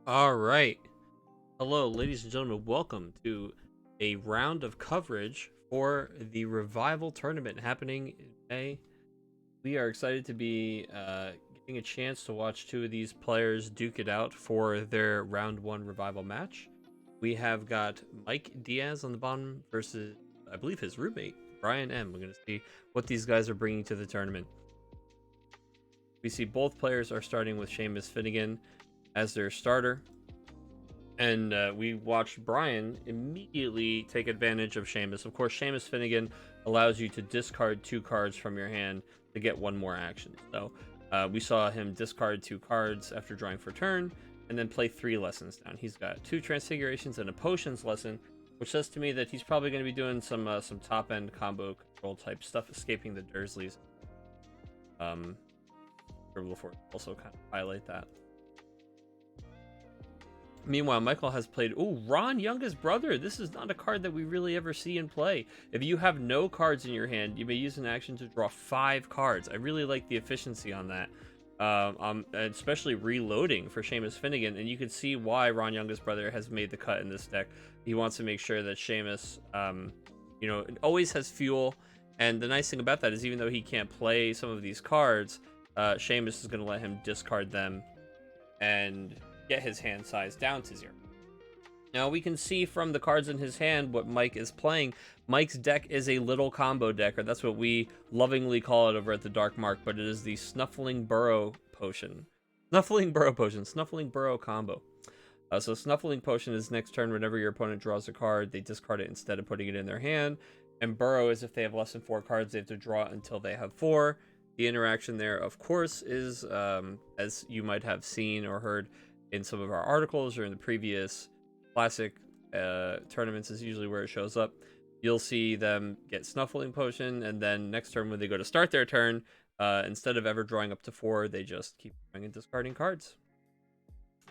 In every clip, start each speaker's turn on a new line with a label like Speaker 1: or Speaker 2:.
Speaker 1: All right. Hello, ladies and gentlemen. Welcome to a round of coverage for the Revival Tournament happening in May. We are excited to be getting a chance to watch two of these players duke it out for their round one Revival match. We have got Mike Diaz on the bottom versus, I believe, his roommate, Brian M. We're going to see what these guys are bringing to the tournament. We see both players are starting with Seamus Finnigan as their starter. And we watched Brian immediately take advantage of Seamus. Of course, Seamus Finnigan allows you to discard 2 cards from your hand to get 1 more action. So we saw him discard 2 cards after drawing for turn, and then play 3 lessons down. He's got 2 Transfigurations and a Potions lesson, which says to me that he's probably going to be doing some top-end combo control type stuff, escaping the Dursleys. Before also kind of highlight that. Meanwhile, Michael has played, Ron, youngest brother. This is not a card that we really ever see in play. If you have no cards in your hand, you may use an action to draw 5 cards. I really like the efficiency on that. Especially reloading for Seamus Finnigan, and you can see why Ron, youngest brother, has made the cut in this deck. He wants to make sure that Seamus, always has fuel. And the nice thing about that is even though he can't play some of these cards, Seamus is going to let him discard them and get his hand size down to 0. Now we can see from the cards in his hand what Mike is playing. Mike's deck is a little combo deck, or that's what we lovingly call it over at the Dark Mark, but it is the Snuffling Burrow Potion. Snuffling Burrow combo. So Snuffling Potion is next turn whenever your opponent draws a card, they discard it instead of putting it in their hand. And Burrow is if they have less than 4 cards, they have to draw it until they have 4. The interaction there, of course, is, as you might have seen or heard in some of our articles or in the previous classic tournaments, is usually where it shows up. You'll see them get Snuffling Potion, and then next turn when they go to start their turn, instead of ever drawing up to 4, they just keep drawing and discarding cards.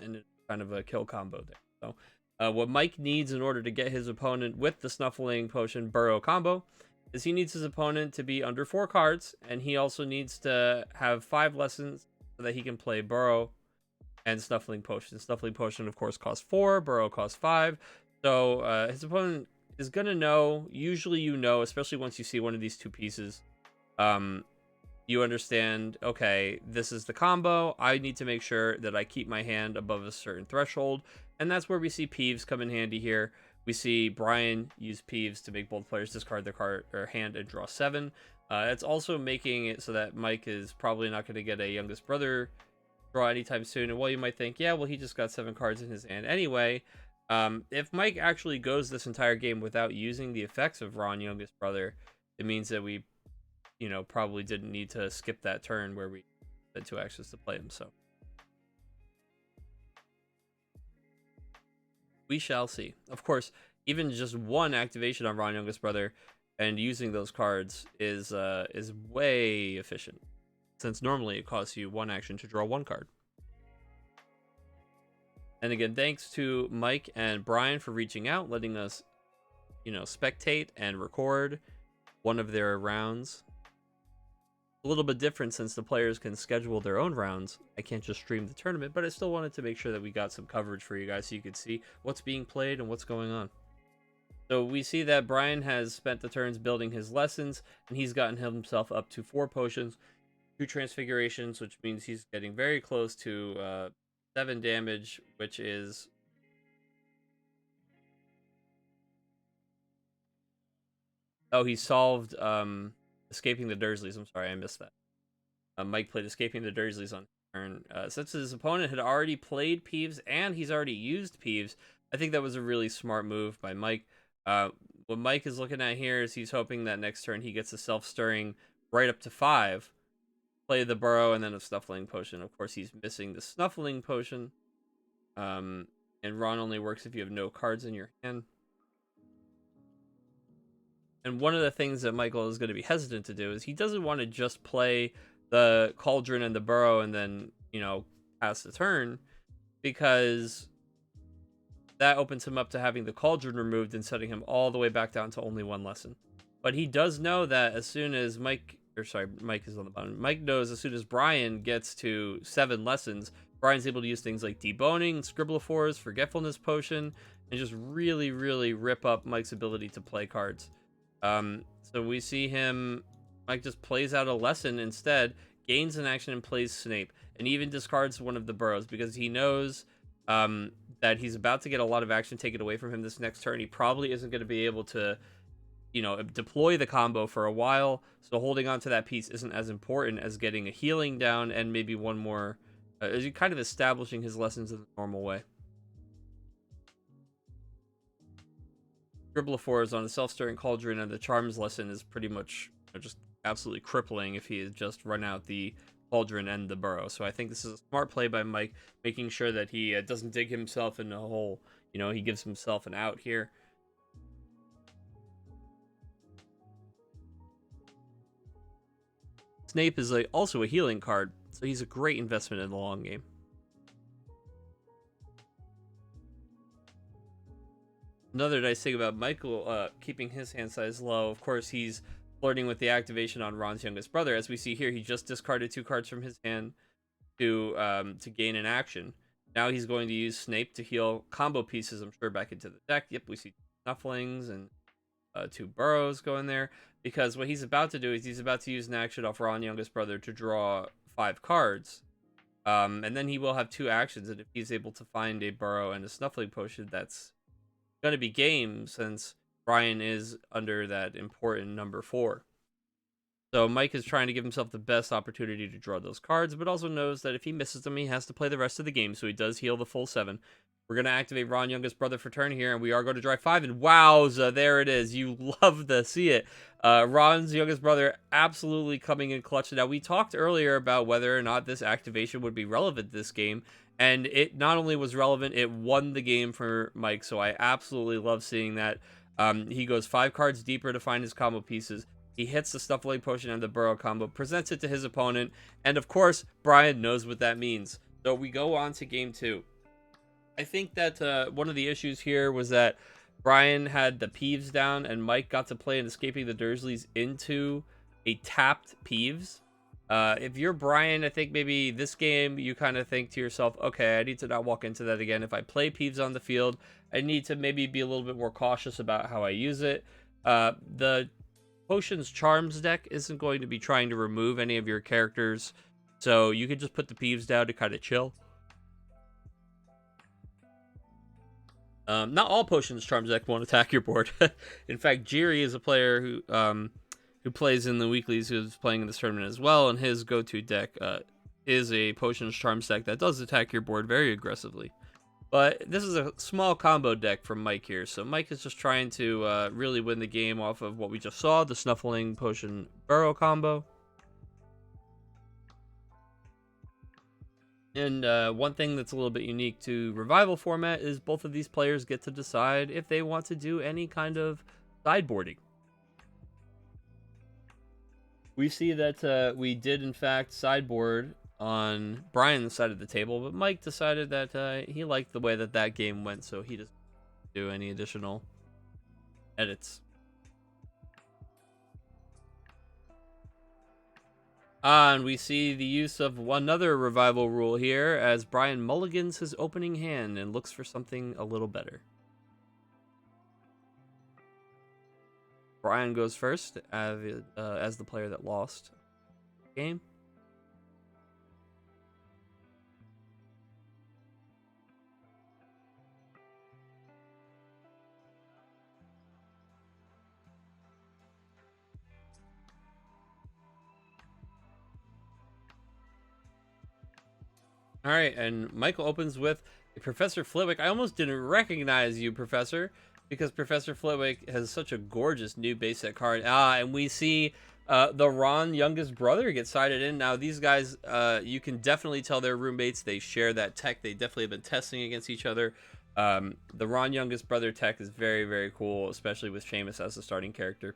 Speaker 1: And it's kind of a kill combo there. So what Mike needs in order to get his opponent with the Snuffling Potion Burrow combo is he needs his opponent to be under 4 cards, and he also needs to have 5 lessons so that he can play Burrow and Snuffling Potion. Snuffling Potion, of course, costs 4. Burrow costs 5. So his opponent is going to know. Usually especially once you see one of these 2 pieces, you understand, okay, this is the combo. I need to make sure that I keep my hand above a certain threshold. And that's where we see Peeves come in handy here. We see Brian use Peeves to make both players discard their card or hand and draw 7. It's also making it so that Mike is probably not going to get a youngest brother draw anytime soon. And while you might think, yeah, well, he just got 7 cards in his hand anyway, if Mike actually goes this entire game without using the effects of Ron, youngest brother, it means that we, probably didn't need to skip that turn where we had 2 actions to play him. So we shall see. Of course, even just 1 activation on Ron, youngest brother, and using those cards is way efficient, since normally it costs you 1 action to draw 1 card. And again, thanks to Mike and Brian for reaching out, letting us, spectate and record one of their rounds. A little bit different since the players can schedule their own rounds. I can't just stream the tournament, but I still wanted to make sure that we got some coverage for you guys so you could see what's being played and what's going on. So we see that Brian has spent the turns building his lessons, and he's gotten himself up to 4 potions, 2 transfigurations, which means he's getting very close to 7 damage, which is he solved escaping the Dursleys. I'm sorry, I missed that. Mike played escaping the Dursleys on turn. Since his opponent had already played Peeves and he's already used Peeves, I think that was a really smart move by Mike. What Mike is looking at here is he's hoping that next turn he gets a self-stirring right up to 5. Play the Burrow and then a Snuffling Potion. Of course, he's missing the Snuffling Potion. And Ron only works if you have no cards in your hand. And one of the things that Michael is going to be hesitant to do is he doesn't want to just play the Cauldron and the Burrow and then, pass the turn, because that opens him up to having the Cauldron removed and setting him all the way back down to only 1 lesson. But he does know that as soon as Mike is on the bottom. Mike knows as soon as Brian gets to 7 lessons, Brian's able to use things like Deboning, Scribblefours, Forgetfulness Potion, and just really, really rip up Mike's ability to play cards. So we see him, Mike just plays out a lesson instead, gains an action and plays Snape, and even discards one of the Burrows because he knows that he's about to get a lot of action taken away from him this next turn. He probably isn't going to be able to, deploy the combo for a while, so holding on to that piece isn't as important as getting a healing down and maybe one more, kind of establishing his lessons in the normal way. Scribblefours on a self-stirring cauldron and the charms lesson is pretty much just absolutely crippling if he had just run out the cauldron and the Burrow. So I think this is a smart play by Mike, making sure that he doesn't dig himself in a hole. He gives himself an out here. Snape is also a healing card, so he's a great investment in the long game. Another nice thing about Michael keeping his hand size low, of course, he's flirting with the activation on Ron's youngest brother. As we see here, he just discarded 2 cards from his hand to gain an action. Now he's going to use Snape to heal combo pieces, I'm sure, back into the deck. Yep, we see Snufflings and 2 Burrows go in there, because what he's about to do is he's about to use an action off Ron's youngest brother to draw 5 cards. And then he will have 2 actions, and if he's able to find a Burrow and a Snuffling Potion, that's going to be game, since Brian is under that important number 4. So Mike is trying to give himself the best opportunity to draw those cards, but also knows that if he misses them, he has to play the rest of the game, so he does heal the full 7. We're going to activate Ron youngest brother for turn here, and we are going to draw 5, and wowza, there it is. You love to see it. Ron's youngest brother absolutely coming in clutch. Now, we talked earlier about whether or not this activation would be relevant this game, and it not only was relevant, it won the game for Mike, so I absolutely love seeing that. He goes 5 cards deeper to find his combo pieces. He hits the Snuffling Potion and the Burrow combo, presents it to his opponent, and of course, Brian knows what that means. So we go on to game 2. I think that one of the issues here was that Brian had the Peeves down, and Mike got to play an Escaping the Dursleys into a tapped Peeves. If you're Brian, I think maybe this game you kind of think to yourself, okay, I need to not walk into that again. If I play Peeves on the field, I need to maybe be a little bit more cautious about how I use it. The Potions Charms deck isn't going to be trying to remove any of your characters, so you can just put the Peeves down to kind of chill. Not all Potions Charms deck won't attack your board. In fact, Jiri is a player who plays in the weeklies, who's playing in this tournament as well, and his go-to deck is a Potions Charms deck that does attack your board very aggressively. But this is a small combo deck from Mike here, so Mike is just trying to really win the game off of what we just saw, the Snuffling Potion Burrow combo. And one thing that's a little bit unique to Revival format is both of these players get to decide if they want to do any kind of sideboarding. We see that we did, in fact, sideboard on Brian's side of the table, but Mike decided that he liked the way that game went, so he doesn't do any additional edits. And we see the use of another Revival rule here as Brian mulligans his opening hand and looks for something a little better. Brian goes first as the player that lost the game. All right, and Michael opens with Professor Flitwick. I almost didn't recognize you, Professor, because Professor Flitwick has such a gorgeous new base set card. And we see the Ron youngest brother get sided in. Now, these guys, you can definitely tell they're roommates. They share that tech. They definitely have been testing against each other. The Ron youngest brother tech is very, very cool, especially with Seamus as the starting character.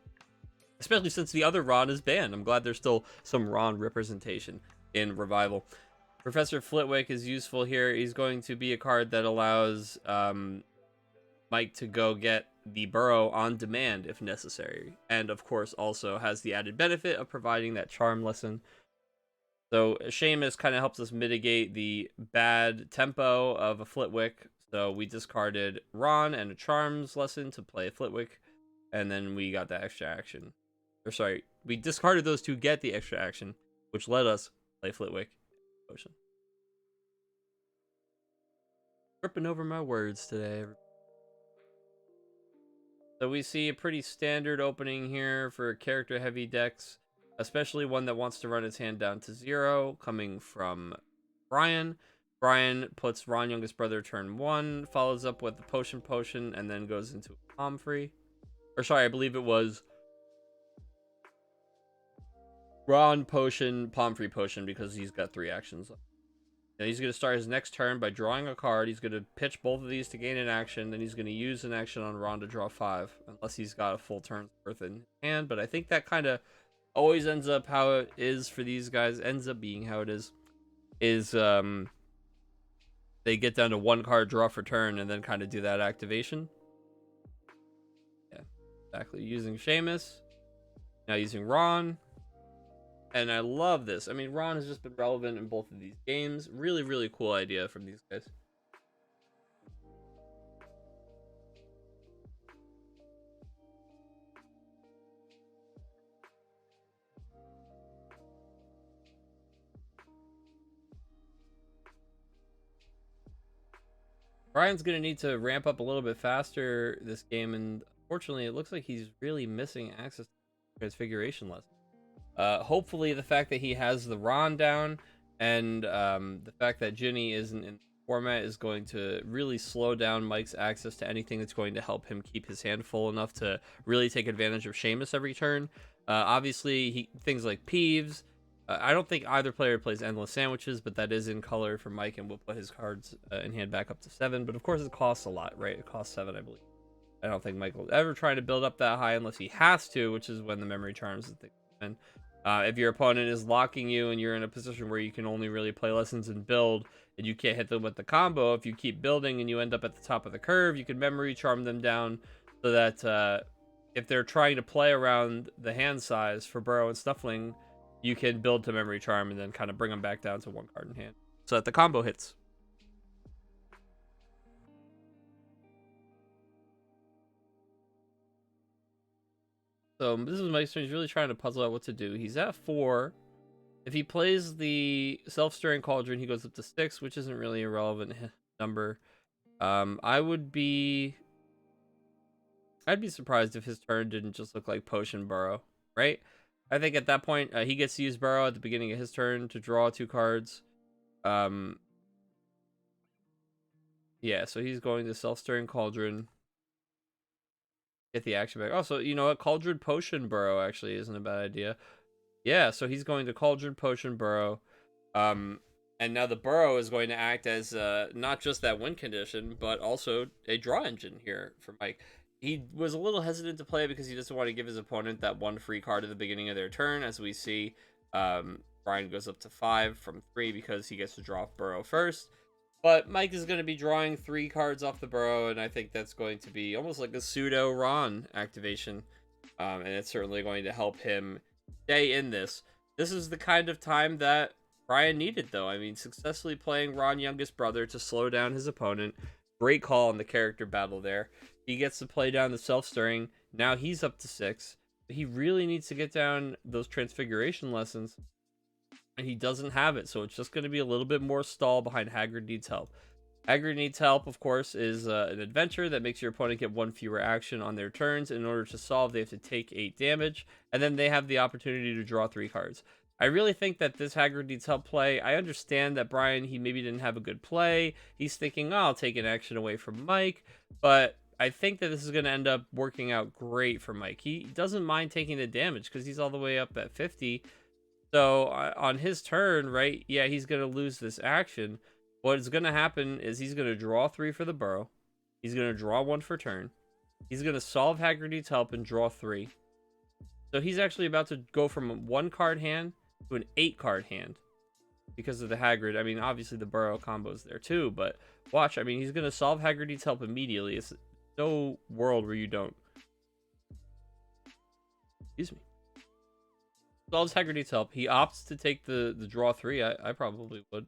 Speaker 1: Especially since the other Ron is banned. I'm glad there's still some Ron representation in Revival. Professor Flitwick is useful here. He's going to be a card that allows Mike to go get the Burrow on demand if necessary. And, of course, also has the added benefit of providing that charm lesson. So Seamus kind of helps us mitigate the bad tempo of a Flitwick. So we discarded Ron and a Charms lesson to play a Flitwick, and then we got that extra action. Or sorry, we discarded those to get the extra action, which let us play Flitwick Potion. Tripping over my words today. So we see a pretty standard opening here for character heavy decks, especially one that wants to run its hand down to 0, coming from Brian. Brian puts Ron Youngest Brother turn 1, follows up with the Potion, and then goes into Palm Free. Or sorry, I believe it was Ron Potion, Palm Free Potion, because he's got 3 actions. Now he's going to start his next turn by drawing a card. He's going to pitch both of these to gain an action. Then he's going to use an action on Ron to draw 5, unless he's got a full turn's worth in hand. But I think that kind of always ends up how it is for these guys. Ends up being how it is they get down to 1 card draw for turn and then kind of do that activation. Yeah, exactly. Using Seamus. Now using Ron. And I love this. I mean, Ron has just been relevant in both of these games. Really, really cool idea from these guys. Brian's going to need to ramp up a little bit faster this game, and unfortunately, it looks like he's really missing access to Transfiguration lesson. Hopefully, the fact that he has the Ron down and the fact that Ginny isn't in the format is going to really slow down Mike's access to anything that's going to help him keep his hand full enough to really take advantage of Seamus every turn. Obviously, things like Peeves. I don't think either player plays Endless Sandwiches, but that is in color for Mike, and we'll put his cards in hand back up to 7. But of course, it costs a lot, right? It costs 7, I believe. I don't think Mike will ever try to build up that high unless he has to, which is when the memory charms and things come in. If your opponent is locking you and you're in a position where you can only really play lessons and build, and you can't hit them with the combo, if you keep building and you end up at the top of the curve, you can memory charm them down so that if they're trying to play around the hand size for Burrow and Snuffling, you can build to memory charm and then kind of bring them back down to 1 card in hand so that the combo hits. So this is Mike's turn. He's really trying to puzzle out what to do. He's at 4. If he plays the Self-Stirring Cauldron, he goes up to 6, which isn't really a relevant number. I'd be surprised if his turn didn't just look like Potion Burrow, right? I think at that point, he gets to use Burrow at the beginning of his turn to draw 2 cards. Yeah, so he's going to Self-Stirring Cauldron. Get the action back. Also, you know what? Cauldron Potion Burrow actually isn't a bad idea. Yeah, so he's going to Cauldron Potion Burrow. And now the Burrow is going to act as not just that win condition, but also a draw engine here for Mike. He was a little hesitant to play because he doesn't want to give his opponent that 1 free card at the beginning of their turn. As we see, Brian goes up to 5 from 3 because he gets to draw off Burrow first. But Mike is going to be drawing 3 cards off the Burrow, and I think that's going to be almost like a pseudo Ron activation. And it's certainly going to help him stay in this. This is the kind of time that Brian needed, though. I mean, successfully playing Ron Youngest Brother to slow down his opponent. Great call in the character battle there. He gets to play down the Self-Stirring. Now he's up to 6. He really needs to get down those Transfiguration lessons. And he doesn't have it, so it's just going to be a little bit more stall behind Haggard Needs Help. Haggard Needs Help, of course, is an adventure that makes your opponent get 1 fewer action on their turns. In order to solve, they have to take 8 damage, and then they have the opportunity to draw 3 cards. I really think that this Haggard Needs Help play, I understand that Brian, he maybe didn't have a good play. He's thinking, oh, I'll take an action away from Mike, but I think that this is going to end up working out great for Mike. He doesn't mind taking the damage because he's all the way up at 50. So on his turn, right, yeah, he's going to lose this action. What is going to happen is he's going to draw 3 for the Burrow. He's going to draw 1 for turn. He's going to solve Haggard Needs Help and draw 3. So he's actually about to go from a 1 card hand to an 8 card hand because of the Haggard. I mean, obviously the Burrow combo's there too, but watch. I mean, he's going to solve Haggard Needs Help immediately. It's no world where you don't. Excuse me. Solves Haggerty's help. He opts to take the draw 3. I probably would.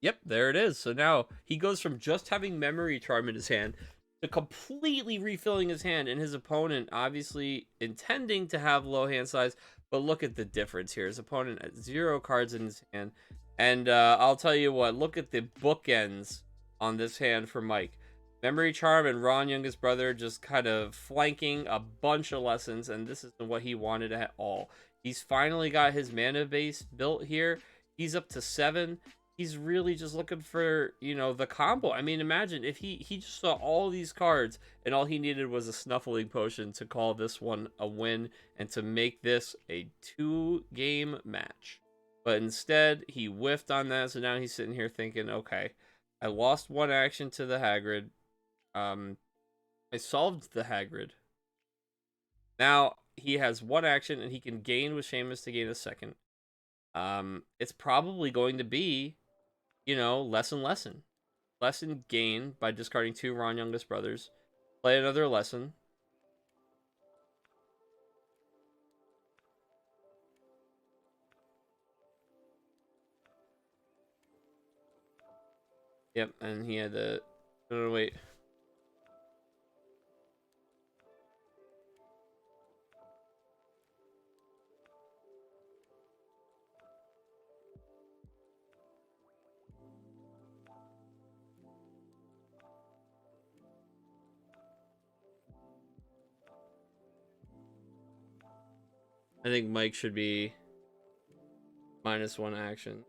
Speaker 1: Yep, there it is. So now he goes from just having Memory Charm in his hand to completely refilling his hand, and his opponent obviously intending to have low hand size. But look at the difference here. His opponent has 0 cards in his hand. And I'll tell you what, look at the bookends on this hand for Mike. Memory Charm and Ron, youngest brother, just kind of flanking a bunch of lessons, and this is what he wanted at all. He's finally got his mana base built here. He's up to 7. He's really just looking for, you know, the combo. I mean, imagine if he just saw all these cards and all he needed was a Snuffling Potion to call this one a win and to make this a 2-game match. But instead, he whiffed on that, so now he's sitting here thinking, okay, I lost 1 action to the Hagrid. I solved the Hagrid. Now, he has 1 action, and he can gain with Seamus to gain a 2nd. It's probably going to be, you know, lesson. Lesson gain by discarding 2 Ron youngest brothers. Play another lesson. Yep, and he had to... No, wait. I think Mike should be -1 action.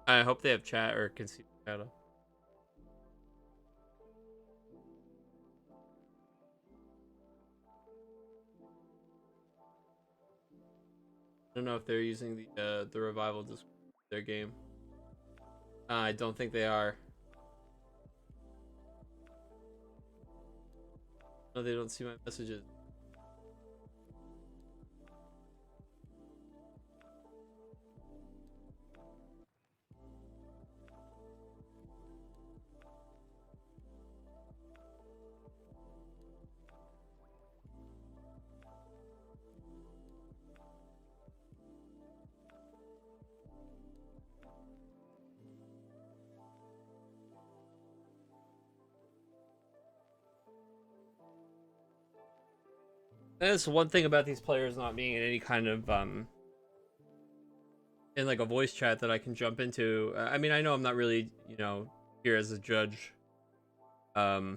Speaker 1: I hope they have chat or can see the chat. I don't know if they're using the revival to their game. I don't think they are. No, they don't see my messages. That's one thing about these players not being in any kind of in like a voice chat that I can jump into. I mean, I know I'm not really, you know, here as a judge. But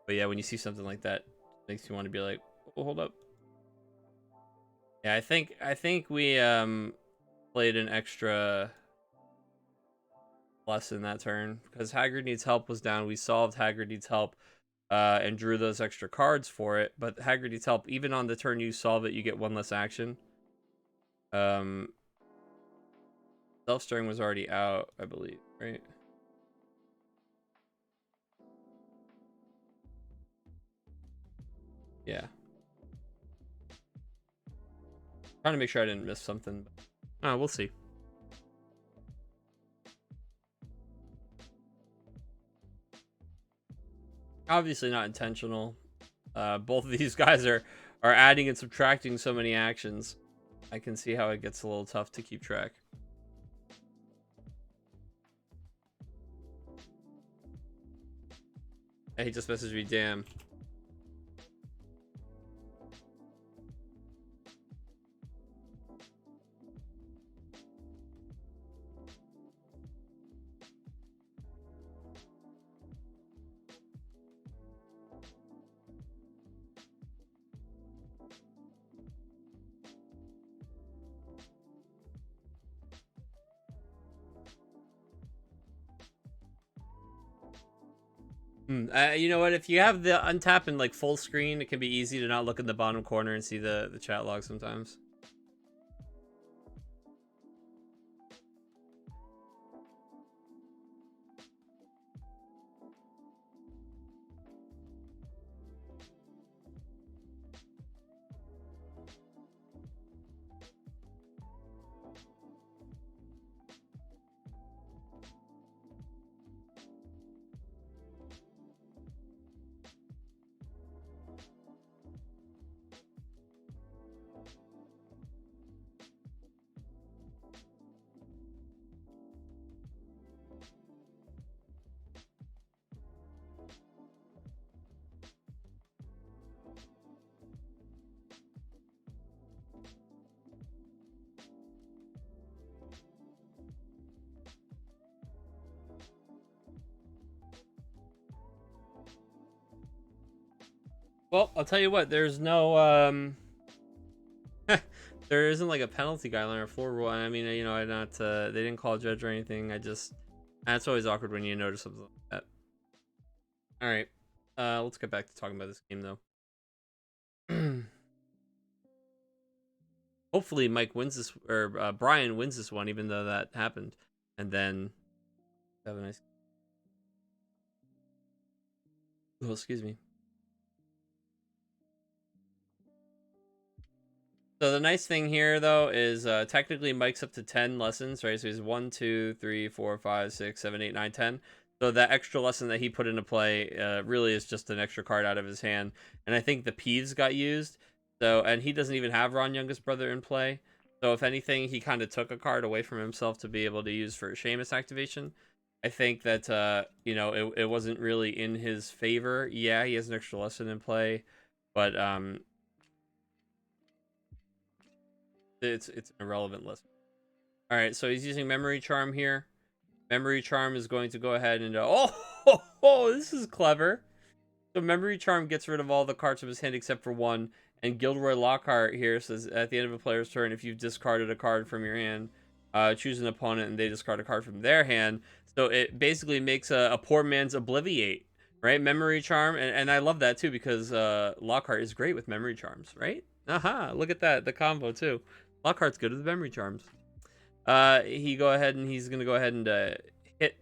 Speaker 1: yeah, when you see something like that, it makes you want to be like, oh, hold up. Yeah, I think we played an extra lesson that turn because Hagrid needs help was down. We solved Hagrid needs help. And drew those extra cards for it. But Hagrid needs help. Even on the turn you solve it, you get 1 less action. Self-stirring was already out, I believe, right? Yeah. Trying to make sure I didn't miss something. We'll see. Obviously not intentional. Both of these guys are adding and subtracting so many actions. I can see how it gets a little tough to keep track. Yeah, he just messaged me, damn. You know what? If you have the untap in like full screen, it can be easy to not look in the bottom corner and see the chat log sometimes. Well, I'll tell you what. There's no there isn't like a penalty guideline or floor rule. I mean, you know, I not they didn't call a judge or anything. That's always awkward when you notice something like that. All right, let's get back to talking about this game though. Hopefully, Mike wins this, or Brian wins this one, even though that happened, and then have a nice. Oh, excuse me. So the nice thing here, though, is technically Mike's up to 10 lessons, right? So he's 1, 2, 3, 4, 5, 6, 7, 8, 9, 10. So that extra lesson that he put into play really is just an extra card out of his hand. And I think the Peeves got used. So, and he doesn't even have Ron youngest brother in play. So if anything, he kind of took a card away from himself to be able to use for Seamus activation. I think that, you know, it wasn't really in his favor. Yeah, he has an extra lesson in play. But it's an irrelevant list. All right, so he's using Memory Charm here. Memory Charm is going to go ahead and this is clever. So Memory Charm gets rid of all the cards from his hand except for one. And Gilderoy Lockhart here says at the end of a player's turn, if you've discarded a card from your hand, choose an opponent and they discard a card from their hand. So it basically makes a poor man's Obliviate, right? Memory Charm, and I love that too because Lockhart is great with Memory Charms, right? Aha, look at that, the combo too. Lockhart's good with Memory Charms. He's gonna go ahead and hit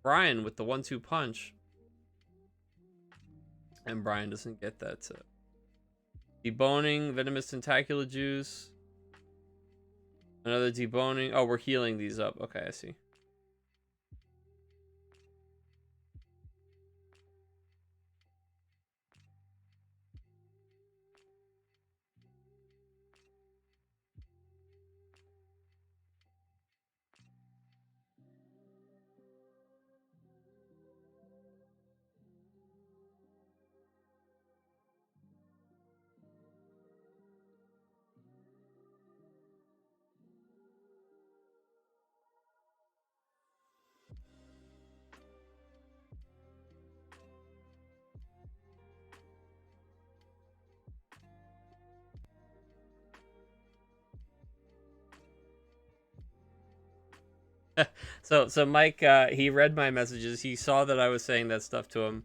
Speaker 1: Brian with the 1-2 punch, and Brian doesn't get that. Deboning, Venomous Tentacula Juice, another deboning. Oh, we're healing these up. Okay, I see. So Mike, he read my messages. He saw that I was saying that stuff to him,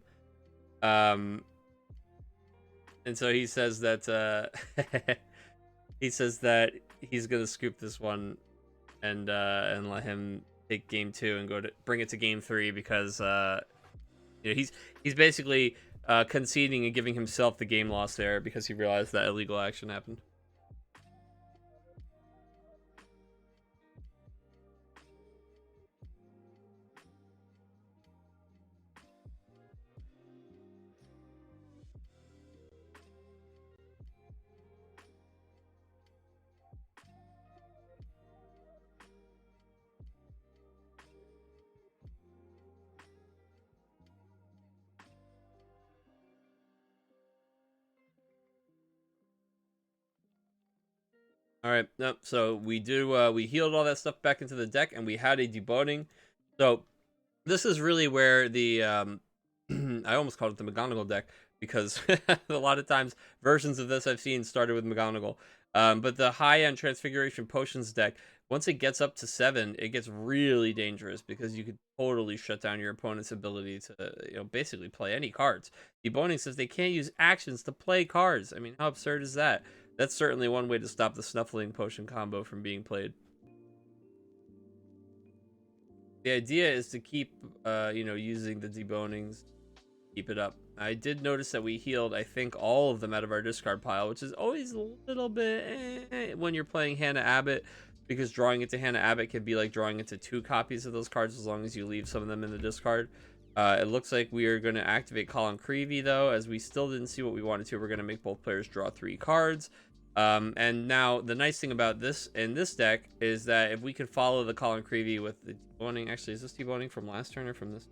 Speaker 1: and so he says that he says that he's gonna scoop this one and let him take game 2 and bring it to game 3 because you know, he's basically conceding and giving himself the game loss there because he realized that illegal action happened. All right, nope. So we healed all that stuff back into the deck, and we had a deboning. So this is really where the I almost called it the McGonagall deck because a lot of times versions of this I've seen started with McGonagall. But the high-end Transfiguration Potions deck, once it gets up to 7, it gets really dangerous because you could totally shut down your opponent's ability to, you know, basically play any cards. Deboning says they can't use actions to play cards. I mean, how absurd is that? That's certainly one way to stop the Snuffling Potion combo from being played. The idea is to keep, you know, using the debonings, keep it up. I did notice that we healed, I think, all of them out of our discard pile, which is always a little bit when you're playing Hannah Abbott, because drawing into Hannah Abbott can be like drawing into 2 copies of those cards as long as you leave some of them in the discard. It looks like we are going to activate Colin Creevy, though, as we still didn't see what we wanted to. We're going to make both players draw 3 cards. And now the nice thing about this in this deck is that if we can follow the Colin Creevy with the deboning, actually, is this deboning from last turn or from this?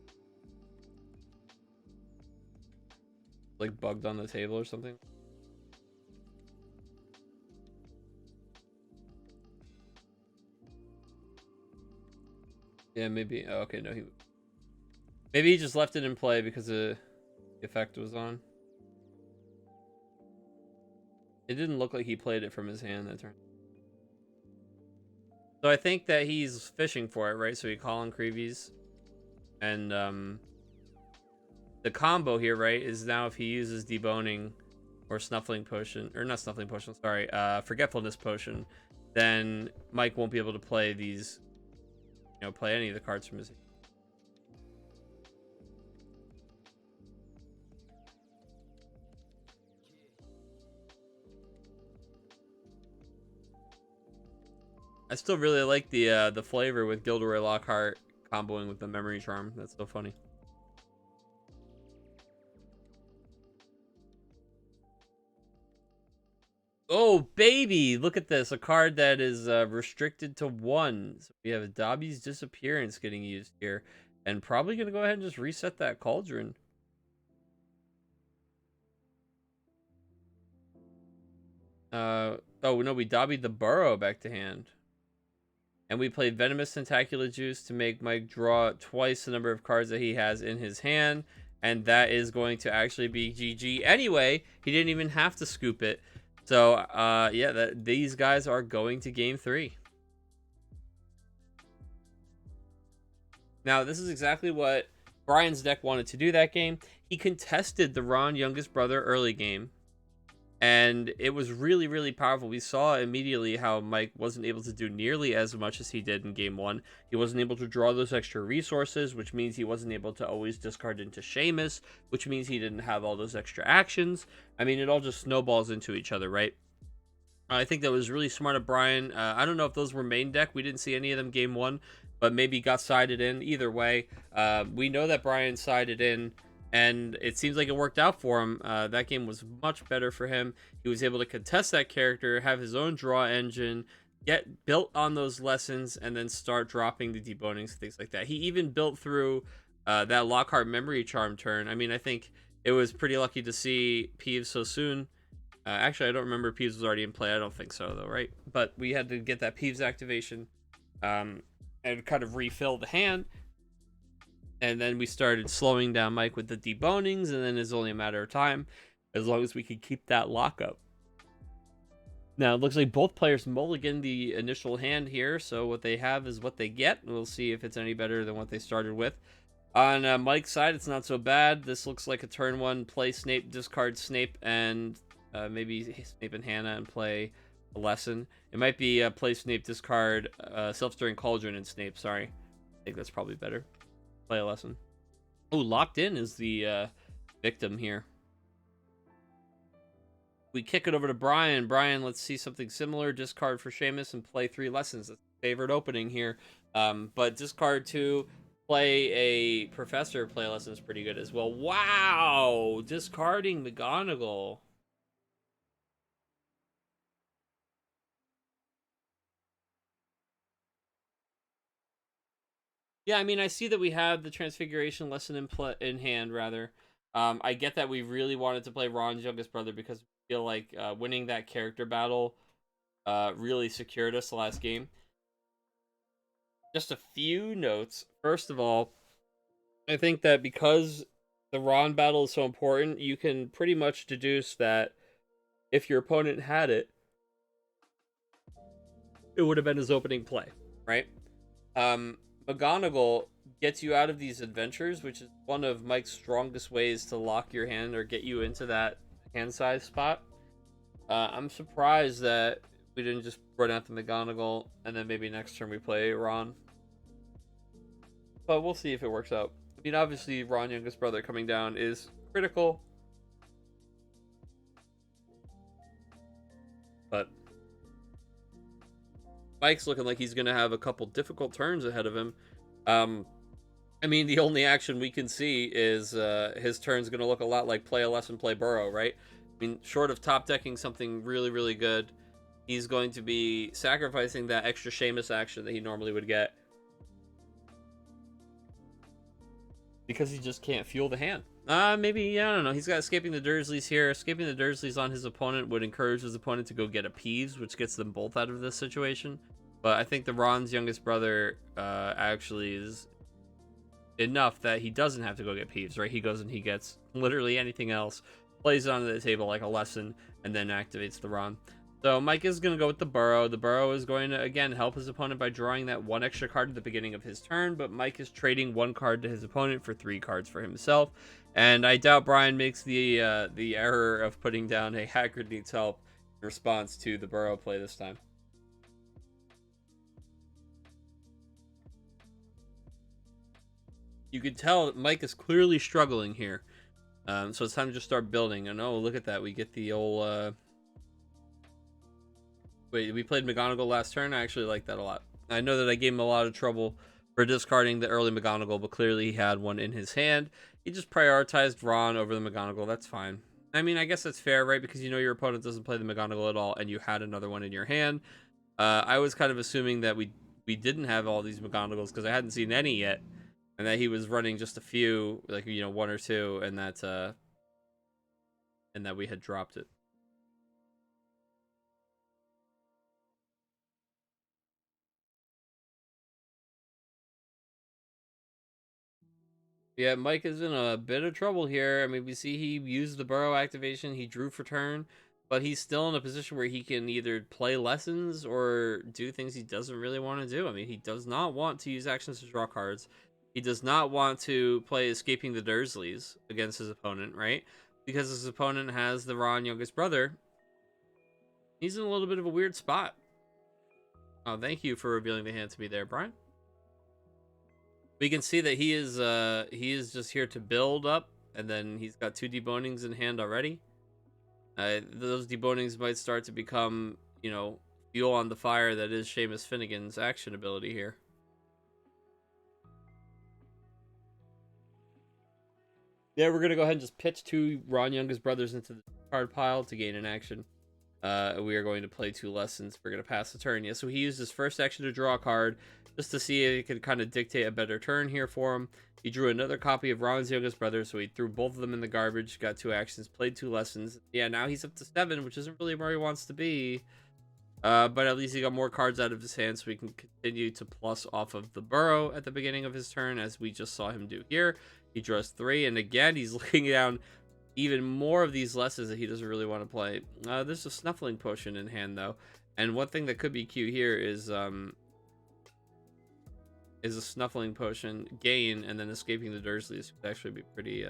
Speaker 1: Like bugged on the table or something? Yeah, maybe. Oh, okay, no, maybe he just left it in play because the effect was on. It didn't look like he played it from his hand that turn. So I think that he's fishing for it, right? So he call on Creevies. And the combo here, right, is now if he uses Deboning or Snuffling Potion, or not Snuffling Potion, sorry, Forgetfulness Potion, then Mike won't be able to play these, play any of the cards from his hand. I still really like the flavor with Gilderoy Lockhart comboing with the Memory Charm. That's so funny. Oh, baby! Look at this. A card that is restricted to 1. So we have Dobby's Disappearance getting used here. And probably going to go ahead and just reset that Cauldron. Oh, no, we Dobbied the Burrow back to hand. And we played Venomous Tentacular Juice to make Mike draw twice the number of cards that he has in his hand. And that is going to actually be GG anyway. He didn't even have to scoop it. So, yeah, these guys are going to game 3. Now, this is exactly what Brian's deck wanted to do that game. He contested the Ron youngest brother early game. And it was really, really powerful. We saw immediately how Mike wasn't able to do nearly as much as he did in game 1. He wasn't able to draw those extra resources, which means he wasn't able to always discard into Seamus, which means he didn't have all those extra actions. I mean, it all just snowballs into each other, right? I think that was really smart of Brian. I don't know if those were main deck. We didn't see any of them game 1, but maybe got sided in. Either way, we know that Brian sided in. And it seems like it worked out for him. That game was much better for him. He was able to contest that character, have his own draw engine, get built on those lessons, and then start dropping the debonings, things like that. He even built through that Lockhart Memory Charm turn. I mean, I think it was pretty lucky to see Peeves so soon. Actually, I don't remember Peeves was already in play. I don't think so, though, right? But we had to get that Peeves activation and kind of refill the hand. And then we started slowing down Mike with the debonings, and then it's only a matter of time as long as we can keep that lockup. Now, it looks like both players mulligan the initial hand here, so what they have is what they get. We'll see if it's any better than what they started with. On Mike's side, it's not so bad. This looks like a turn 1, play Snape, discard Snape, and maybe Snape and Hannah, and play a lesson. It might be play Snape, discard Self-Stirring Cauldron, and Snape, sorry. I think that's probably better. Play a lesson. Oh, Locked In is the victim here. We kick it over to Brian. Brian, let's see something similar. Discard for Seamus and play 3 lessons. That's favorite opening here. But discard 2, play a Professor. Play a lesson is pretty good as well. Wow! Discarding McGonagall. Yeah, I mean, I see that we have the Transfiguration lesson in hand, rather. I get that we really wanted to play Ron's youngest brother because we feel like winning that character battle really secured us the last game. Just a few notes. First of all, I think that because the Ron battle is so important, you can pretty much deduce that if your opponent had it, it would have been his opening play, right? McGonagall gets you out of these adventures, which is one of Mike's strongest ways to lock your hand or get you into that hand size spot. I'm surprised that we didn't just run out the McGonagall and then maybe next turn we play Ron. But we'll see if it works out. I mean, obviously, Ron youngest brother coming down is critical. But Mike's looking like he's going to have a couple difficult turns ahead of him. I mean, the only action we can see is his turn's going to look a lot like play a lesson, play Burrow, right? I mean, short of top decking something really, really good, he's going to be sacrificing that extra Seamus action that he normally would get. Because he just can't fuel the hand. Maybe, I don't know. He's got Escaping the Dursleys here. Escaping the Dursleys on his opponent would encourage his opponent to go get a Peeves, which gets them both out of this situation. But I think the Ron's youngest brother actually is enough that he doesn't have to go get Peeves, right? He goes and he gets literally anything else. plays it onto the table like a lesson, and then activates the Ron. So Mike is going to go with the Burrow. The Burrow is going to, again, help his opponent by drawing that 1 extra card at the beginning of his turn, but Mike is trading 1 card to his opponent for 3 cards for himself. And I doubt Brian makes the error of putting down a Hacker Needs Help in response to the Burrow play this time. You can tell that Mike is clearly struggling here. So it's time to just start building. And oh, look at that. We get the old... Wait, we played McGonagall last turn. I actually like that a lot. I know that I gave him a lot of trouble for discarding the early McGonagall, but clearly he had one in his hand. He just prioritized Ron over the McGonagall. That's fine. I mean, I guess that's fair, right? Because you know your opponent doesn't play the McGonagall at all, and you had another one in your hand. I was kind of assuming that we didn't have all these McGonagalls because I hadn't seen any yet, and that he was running just a few, like, you know, 1 or 2, and that we had dropped it. Yeah, Mike is in a bit of trouble here. I mean, we see he used the Burrow activation. He drew for turn, but he's still in a position where he can either play lessons or do things he doesn't really want to do. I mean, he does not want to use actions to draw cards. He does not want to play Escaping the Dursleys against his opponent, right? Because his opponent has the Ron youngest brother. He's in a little bit of a weird spot. Oh, thank you for revealing the hand to me there, Brian. We can see that he is just here to build up, and then he's got 2 debonings in hand already. Those debonings might start to become, you know, fuel on the fire that is Seamus Finnigan's action ability here. Yeah, we're gonna go ahead and just pitch 2 Ron youngest brothers into the card pile to gain an action. We are going to play 2 lessons. We're going to pass the turn. Yeah, so he used his first action to draw a card just to see if he could kind of dictate a better turn here for him. He drew another copy of Ron's youngest brother, so he threw both of them in the garbage, got 2 actions, played 2 lessons. Yeah, now he's up to 7, which isn't really where he wants to be. But at least he got more cards out of his hand, so we can continue to plus off of the Burrow at the beginning of his turn, as we just saw him do here. He draws 3, and again, he's looking down even more of these lessons that he doesn't really want to play. There's a Snuffling Potion in hand, though. And one thing that could be cute here is a Snuffling Potion gain, and then Escaping the Dursleys could actually be pretty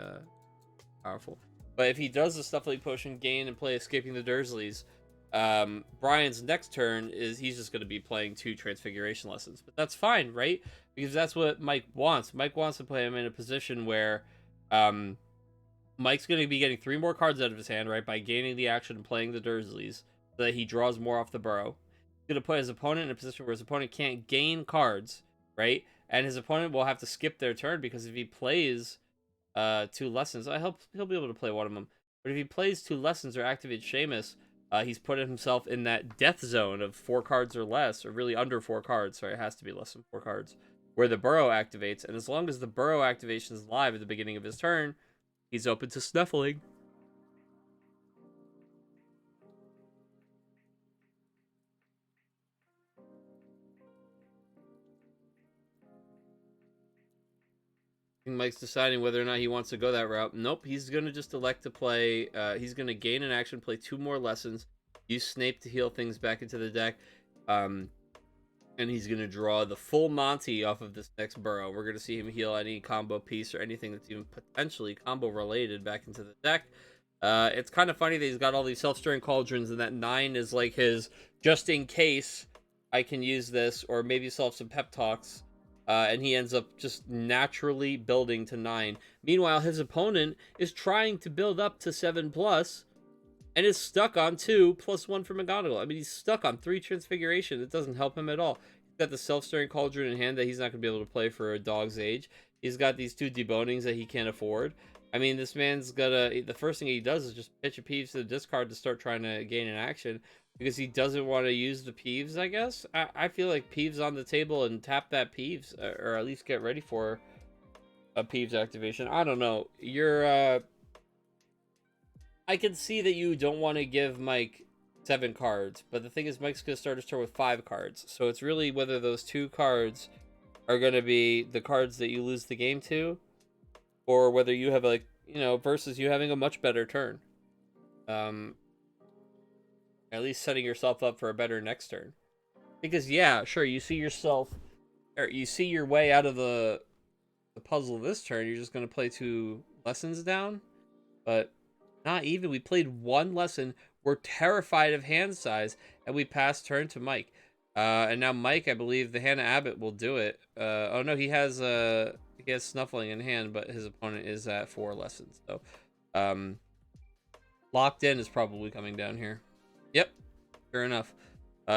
Speaker 1: powerful. But if he does the Snuffling Potion gain and play Escaping the Dursleys, Brian's next turn is he's just going to be playing 2 Transfiguration lessons. But that's fine, right? Because that's what Mike wants. Mike wants to play him in a position where Mike's going to be getting 3 more cards out of his hand, right, by gaining the action and playing the Dursleys, so that he draws more off the Burrow. He's going to put his opponent in a position where his opponent can't gain cards, right, and his opponent will have to skip their turn, because if he plays 2 lessons, he'll be able to play one of them, but if he plays 2 lessons or activates Seamus, he's put himself in that death zone of 4 cards or less, or really under 4 cards, sorry, it has to be less than 4 cards, where the Burrow activates, and as long as the Burrow activation is live at the beginning of his turn, he's open to snuffling. Mike's deciding whether or not he wants to go that route. Nope, he's going to just elect to play. He's going to gain an action, play 2 more lessons, use Snape to heal things back into the deck, and he's going to draw the full Monty off of this next Burrow. We're going to see him heal any combo piece or anything that's even potentially combo related back into the deck. It's kind of funny that he's got all these self-stirring cauldrons, and that 9 is like his just in case I can use this, or maybe he'll have some pep talks. And he ends up just naturally building to 9. Meanwhile, his opponent is trying to build up to 7+, and is stuck on 2 + 1 for McGonagall. I mean, he's stuck on 3 Transfiguration. It doesn't help him at all. He's got the self-stirring cauldron in hand that he's not going to be able to play for a dog's age. He's got these 2 debonings that he can't afford. I mean, this man's the first thing he does is just pitch a Peeves to the discard to start trying to gain an action, because he doesn't want to use the Peeves, I guess. I feel like Peeves on the table and tap that Peeves, or at least get ready for a Peeves activation. I don't know. I can see that you don't want to give Mike 7 cards, but the thing is, Mike's going to start his turn with 5 cards. So it's really whether those 2 cards are going to be the cards that you lose the game to, or whether you have, like, you know, versus you having a much better turn. Um, at least setting yourself up for a better next turn. Because yeah, sure, you see yourself, or you see your way out of the puzzle this turn. You're just gonna play 2 lessons down, but not even. We played 1 lesson. We're terrified of hand size, and we pass turn to Mike. And now Mike, I believe the Hannah Abbott will do it. Oh no, he has Snuffling in hand, but his opponent is at 4 lessons. So, Locked In is probably coming down here. Yep, sure enough.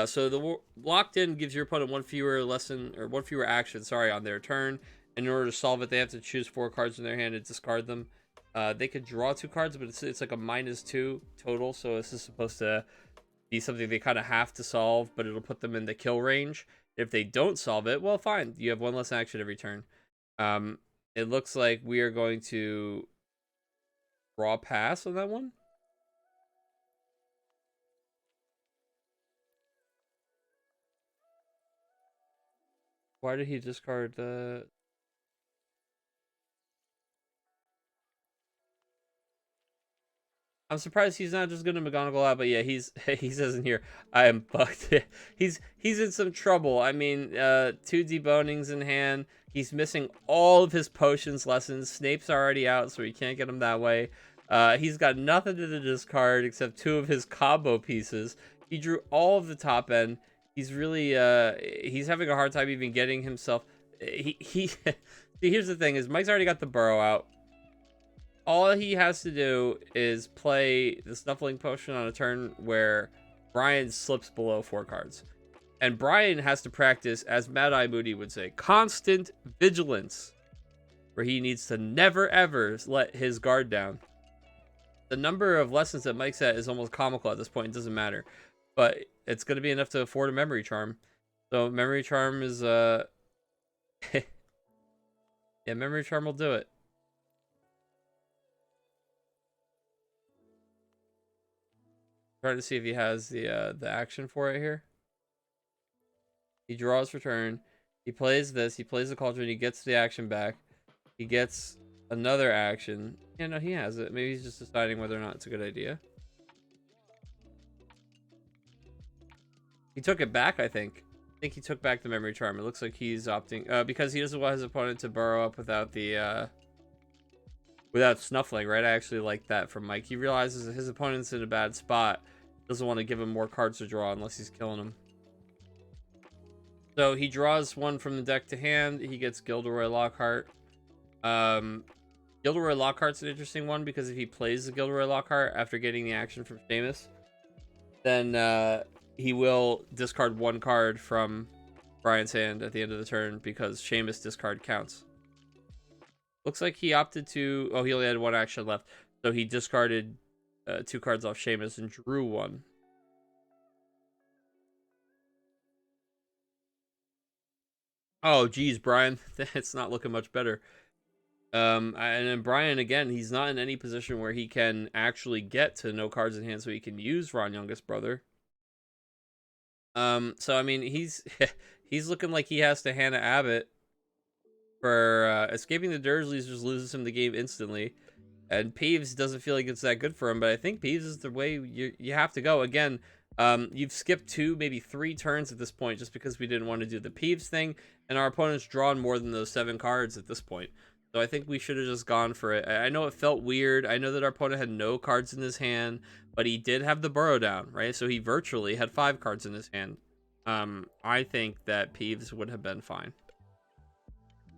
Speaker 1: So the Locked In gives your opponent 1 fewer lesson, or 1 fewer action, sorry, on their turn. And in order to solve it, they have to choose 4 cards in their hand and discard them. They could draw 2 cards, but it's like a -2 total. So this is supposed to be something they kind of have to solve, but it'll put them in the kill range. If they don't solve it, well, fine. You have 1 less action every turn. It looks like we are going to draw pass on that one. Why did he discard the... I'm surprised he's not just going to McGonagall out, but yeah, he says in here, I am fucked. he's in some trouble. I mean, 2 debonings in hand. He's missing all of his potions lessons. Snape's already out, so he can't get him that way. He's got nothing to discard except 2 of his combo pieces. He drew all of the top end. He's really, he's having a hard time even getting himself... See, here's the thing, is Mike's already got the Burrow out. All he has to do is play the Snuffling Potion on a turn where Brian slips below 4 cards. And Brian has to practice, as Mad Eye Moody would say, constant vigilance, where he needs to never ever let his guard down. The number of lessons that Mike's at is almost comical at this point. It doesn't matter. But it's going to be enough to afford a Memory Charm. So Memory Charm is... yeah, Memory Charm will do it. Trying to see if he has the action for it here. He draws for turn. He plays this. He plays the Cauldron. He gets the action back. He gets another action. Yeah, no, he has it. Maybe he's just deciding whether or not it's a good idea. He took it back, I think. I think he took back the Memory Charm. It looks like he's opting... because he doesn't want his opponent to burrow up without the... without Snuffling, right? I actually like that from Mike. He realizes that his opponent's in a bad spot. Doesn't want to give him more cards to draw unless he's killing him. So he draws 1 from the deck to hand. He gets Gilderoy Lockhart. Gilderoy Lockhart's an interesting one because if he plays the Gilderoy Lockhart after getting the action from Seamus, then he will discard 1 card from Brian's hand at the end of the turn because Seamus discard counts. Looks like he opted to... Oh, he only had 1 action left. So he discarded 2 cards off Seamus and drew 1. Oh, geez, Brian. It's not looking much better. And then Brian, again, he's not in any position where he can actually get to no cards in hand so he can use Ron Youngest Brother. So, I mean, he's looking like he has to Hannah Abbott for escaping the Dursleys just loses him the game instantly. And Peeves doesn't feel like it's that good for him, but I think Peeves is the way you have to go. Again, you've skipped 2, maybe 3 turns at this point just because we didn't want to do the Peeves thing, and our opponent's drawn more than those 7 cards at this point. So I think we should have just gone for it. I know it felt weird. I know that our opponent had no cards in his hand, but he did have the Burrow down, right? So he virtually had 5 cards in his hand. I think that Peeves would have been fine.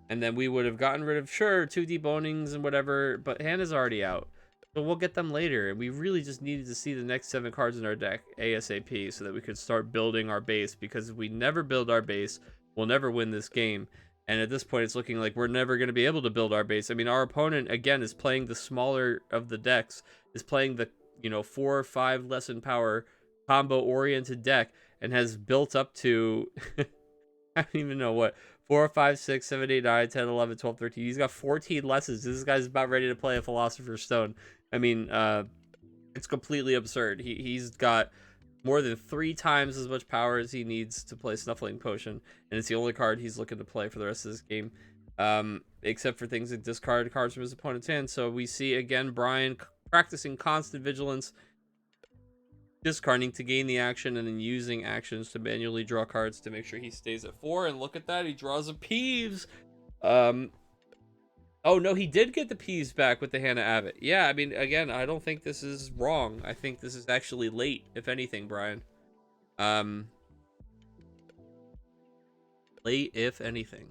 Speaker 1: And then we would have gotten rid of, sure, 2 debonings and whatever, but Hannah's already out. So we'll get them later. And we really just needed to see the next 7 cards in our deck ASAP so that we could start building our base. Because if we never build our base, we'll never win this game. And at this point, it's looking like we're never going to be able to build our base. I mean, our opponent, again, is playing the smaller of the decks, is playing the, 4 or 5 lesson power combo-oriented deck, and has built up to, I don't even know what, 4, 5, 6, 7, 8, 9, 10, 11, 12, 13. He's got 14 lessons. This guy's about ready to play a Philosopher's Stone. I mean, it's completely absurd. He's got more than 3 times as much power as he needs to play Snuffling Potion, and it's the only card he's looking to play for the rest of this game, except for things that discard cards from his opponent's hand. So we see, again, Brian practicing constant vigilance, discarding to gain the action and then using actions to manually draw cards to make sure he stays at 4. And look at that, he draws a Peeves. Oh no, he did get the Peeves back with the Hannah Abbott. Yeah, I mean, again, I don't think this is wrong. I think this is actually late, if anything, Brian. Late, if anything.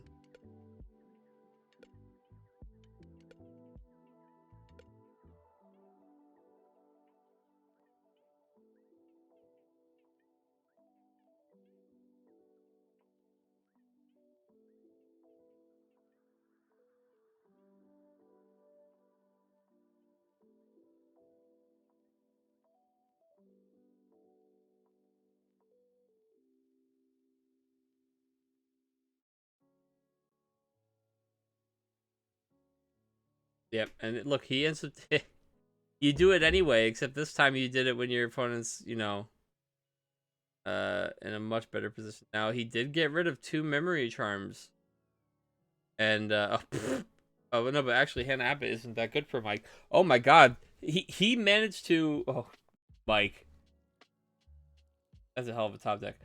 Speaker 1: Yep, and look, he ends up. You do it anyway, except this time you did it when your opponent's, you know, in a much better position. Now he did get rid of 2 memory charms, and oh no, but actually Hannah Abbott isn't that good for Mike. Oh my God, he managed to. Oh, Mike, that's a hell of a top deck.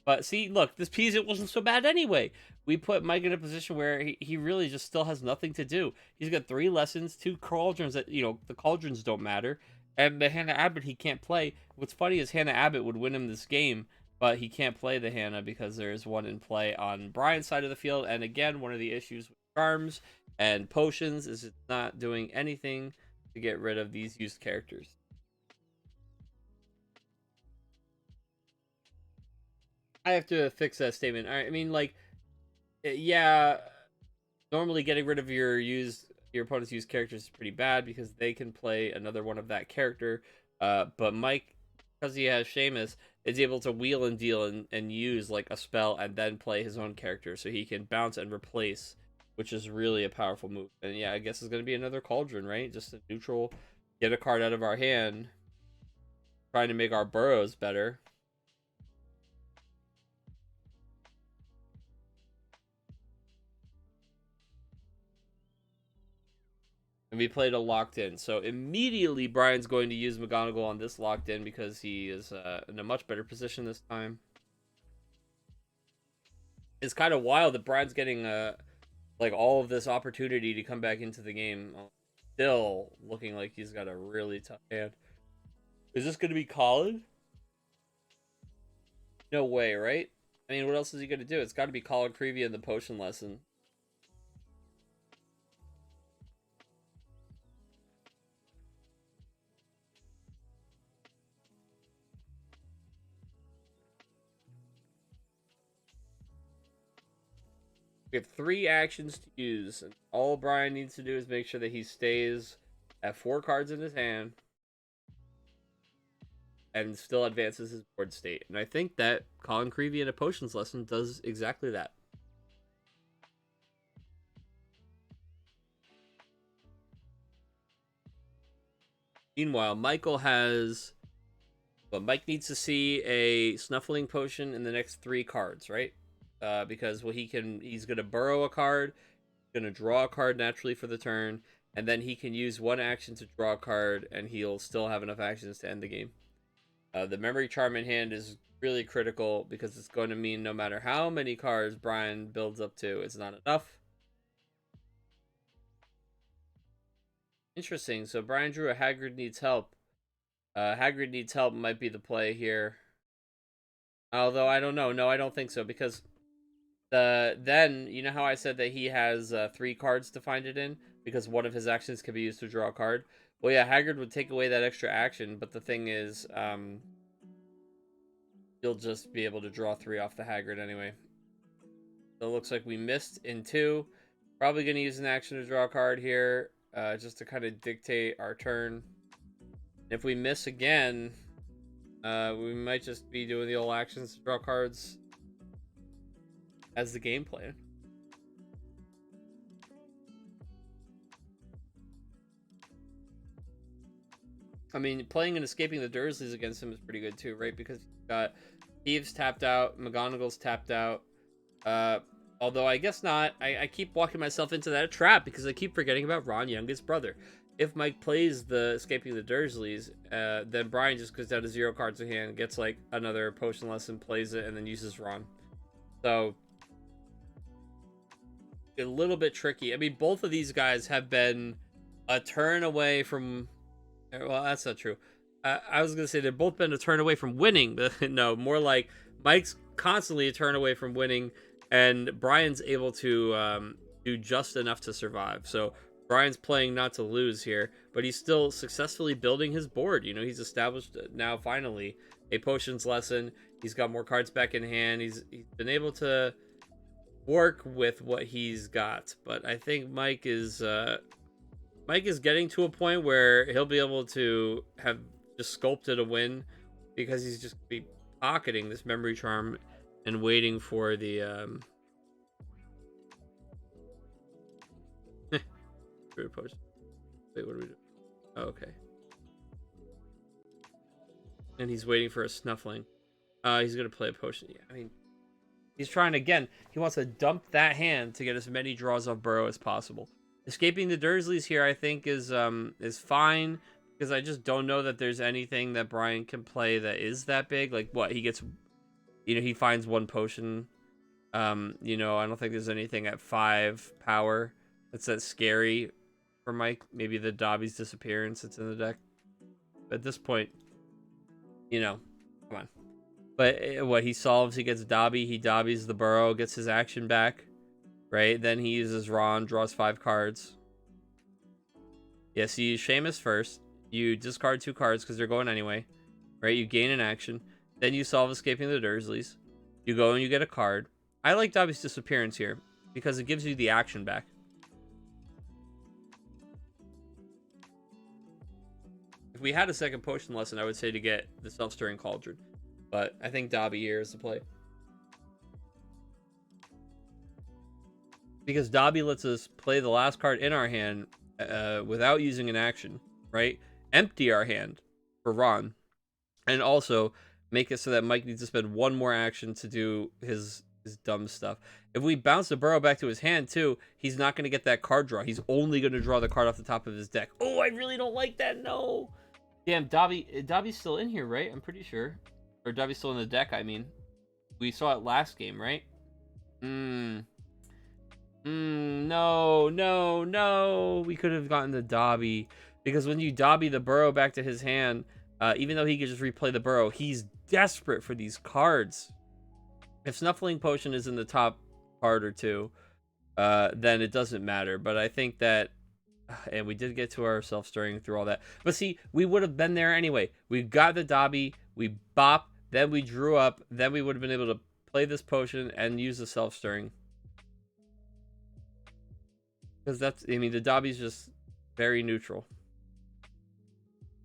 Speaker 1: But see, look, this piece, it wasn't so bad anyway. We put Mike in a position where he really just still has nothing to do. He's got 3 lessons, 2 cauldrons that, you know, the cauldrons don't matter. And the Hannah Abbott he can't play. What's funny is Hannah Abbott would win him this game, but he can't play the Hannah because there's one in play on Brian's side of the field. And again, one of the issues with charms and potions is it's not doing anything to get rid of these used characters. I have to fix that statement. I mean, like, yeah, normally getting rid of your opponent's used characters is pretty bad because they can play another one of that character. But Mike, because he has Seamus, is able to wheel and deal and use like a spell and then play his own character, so he can bounce and replace, which is really a powerful move. And yeah, I guess it's going to be another cauldron, right? Just a neutral, get a card out of our hand, trying to make our Burrows better. And we played a locked in. So immediately Brian's going to use McGonagall on this locked in because he is in a much better position this time. It's kind of wild that Brian's getting like all of this opportunity to come back into the game, still looking like he's got a really tough hand. Is this going to be Colin? No way, right? I mean, what else is he going to do? It's got to be Colin Creevy in the potion lesson. We have 3 actions to use, and all Brian needs to do is make sure that he stays at 4 cards in his hand and still advances his board state. And I think that Colin Creevy in a potions lesson does exactly that. Meanwhile, Michael has... But Mike needs to see a snuffling potion in the next 3 cards, right? Because well, he's gonna burrow a card, gonna draw a card naturally for the turn, and then he can use 1 action to draw a card, and he'll still have enough actions to end the game. The memory charm in hand is really critical because it's going to mean no matter how many cards Brian builds up to, it's not enough. Interesting. So Brian drew a Hagrid needs help. Hagrid needs help might be the play here. Although I don't know. No, I don't think so because then you know how I said that he has 3 cards to find it in because one of his actions can be used to draw a card. Well, yeah, Hagrid would take away that extra action, but the thing is, you'll just be able to draw 3 off the Hagrid anyway. So it looks like we missed in 2. Probably going to use an action to draw a card here, just to kind of dictate our turn. If we miss again, we might just be doing the old actions to draw cards as the game plan. I mean, playing and escaping the Dursleys against him is pretty good too, right? Because you've got Thieves tapped out, McGonagall's tapped out. Although I guess not. I keep walking myself into that trap because I keep forgetting about Ron, youngest brother. if Mike plays the Escaping the Dursleys, then Brian just goes down to 0 cards in hand, gets like another potion lesson, plays it, and then uses Ron. So a little bit tricky. I mean, both of these guys have been a turn away from. Well, that's not true. I was gonna say they've both been a turn away from winning, but no, more like Mike's constantly a turn away from winning, and Brian's able to do just enough to survive. So Brian's playing not to lose here, but he's still successfully building his board. You know, he's established now finally a potions lesson. He's got more cards back in hand. He's been able to work with what he's got, but I think Mike is getting to a point where he'll be able to have just sculpted a win, because he's just be pocketing this memory charm and waiting for the potion. Wait, what do we do? Oh, okay. And he's waiting for a snuffling. He's gonna play a potion. Yeah, I mean, he's trying again. He wants to dump that hand to get as many draws off Burrow as possible. Escaping the Dursleys here, I think, is fine, because I just don't know that there's anything that Brian can play that is that big. Like, what, he gets, you know, he finds 1 potion. You know, I don't think there's anything at 5 power that's that scary for Mike. Maybe the Dobby's Disappearance that's in the deck. But at this point, you know, come on. But what he solves, he gets Dobby, he Dobbies the Burrow, gets his action back. Right, then he uses Ron, draws 5 cards. Yes, you use Seamus first. You discard 2 cards because they're going anyway. Right, you gain an action. Then you solve Escaping the Dursleys. You go and you get a card. I like Dobby's Disappearance here because it gives you the action back. If we had a second potion lesson, I would say to get the Self-Stirring Cauldron. But I think Dobby here is the play. Because Dobby lets us play the last card in our hand without using an action, right? Empty our hand for Ron. And also make it so that Mike needs to spend 1 more action to do his dumb stuff. If we bounce the Burrow back to his hand, too, he's not going to get that card draw. He's only going to draw the card off the top of his deck. Oh, I really don't like that. No. Damn, Dobby's still in here, right? I'm pretty sure. Or Dobby's still in the deck, I mean. We saw it last game, right? No. We could have gotten the Dobby. Because when you Dobby the Burrow back to his hand, even though he could just replay the Burrow, he's desperate for these cards. If Snuffling Potion is in the top card or 2, then it doesn't matter. But I think that, and we did get to our Self-Stirring through all that. But see, we would have been there anyway. We got the Dobby, we bop, then we drew up, then we would have been able to play this potion and use the Self-Stirring. Because that's, I mean, the Dobby's just very neutral.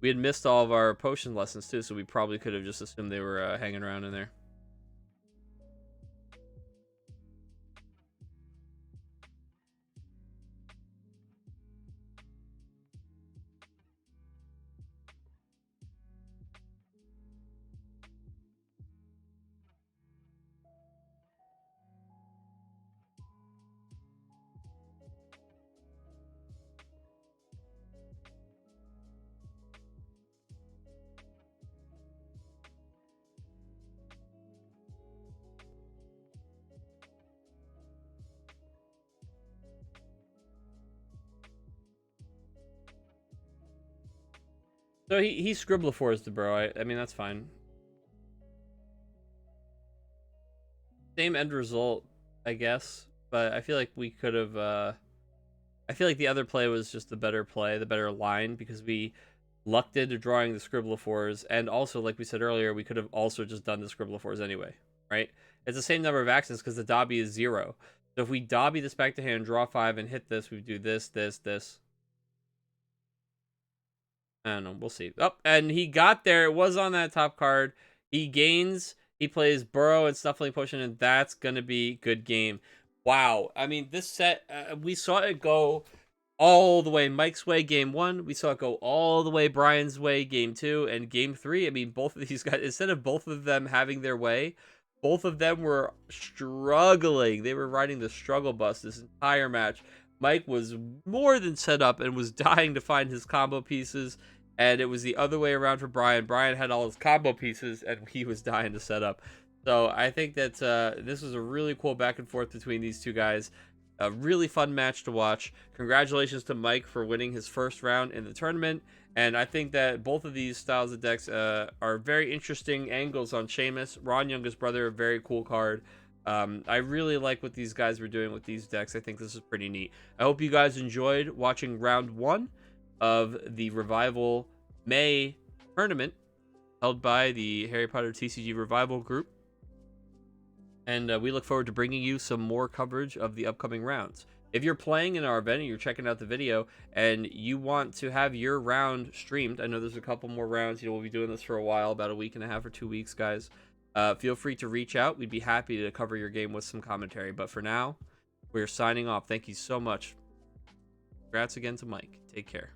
Speaker 1: We had missed all of our potion lessons too, so we probably could have just assumed they were hanging around in there. So he Scribblefores the Burrow. I mean, that's fine. Same end result, I guess. But I feel like we could have... I feel like the other play was just the better play, the better line, because we lucked into drawing the Scribblefores, and also, like we said earlier, we could have also just done the Scribblefores anyway, right? It's the same number of actions because the Dobby is 0. So if we Dobby this back to hand, draw 5, and hit this, we do this. I don't know. We'll see. Oh, and he got there. It was on that top card. He gains. He plays Burrow and Snuffling Potion, and that's going to be good game. Wow. I mean, this set, we saw it go all the way Mike's way game 1. We saw it go all the way Brian's way game 2. And game 3, I mean, both of these guys, instead of both of them having their way, both of them were struggling. They were riding the struggle bus this entire match. Mike was more than set up and was dying to find his combo pieces, and it was the other way around for Brian. Brian had all his combo pieces, and he was dying to set up. So I think that this was a really cool back and forth between these two guys. A really fun match to watch. Congratulations to Mike for winning his first round in the tournament. And I think that both of these styles of decks are very interesting angles on Seamus. Ron, youngest brother, a very cool card. I really like what these guys were doing with these decks. I think this is pretty neat. I hope you guys enjoyed watching round 1 of the Revival May tournament held by the Harry Potter TCG Revival group. And we look forward to bringing you some more coverage of the upcoming rounds. If you're playing in our event and you're checking out the video and you want to have your round streamed, I know there's a couple more rounds. We'll be doing this for a while, about a week and a half or 2 weeks, guys. Feel free to reach out. We'd be happy to cover your game with some commentary. But for now, we're signing off. Thank you so much. Congrats again to Mike. Take care.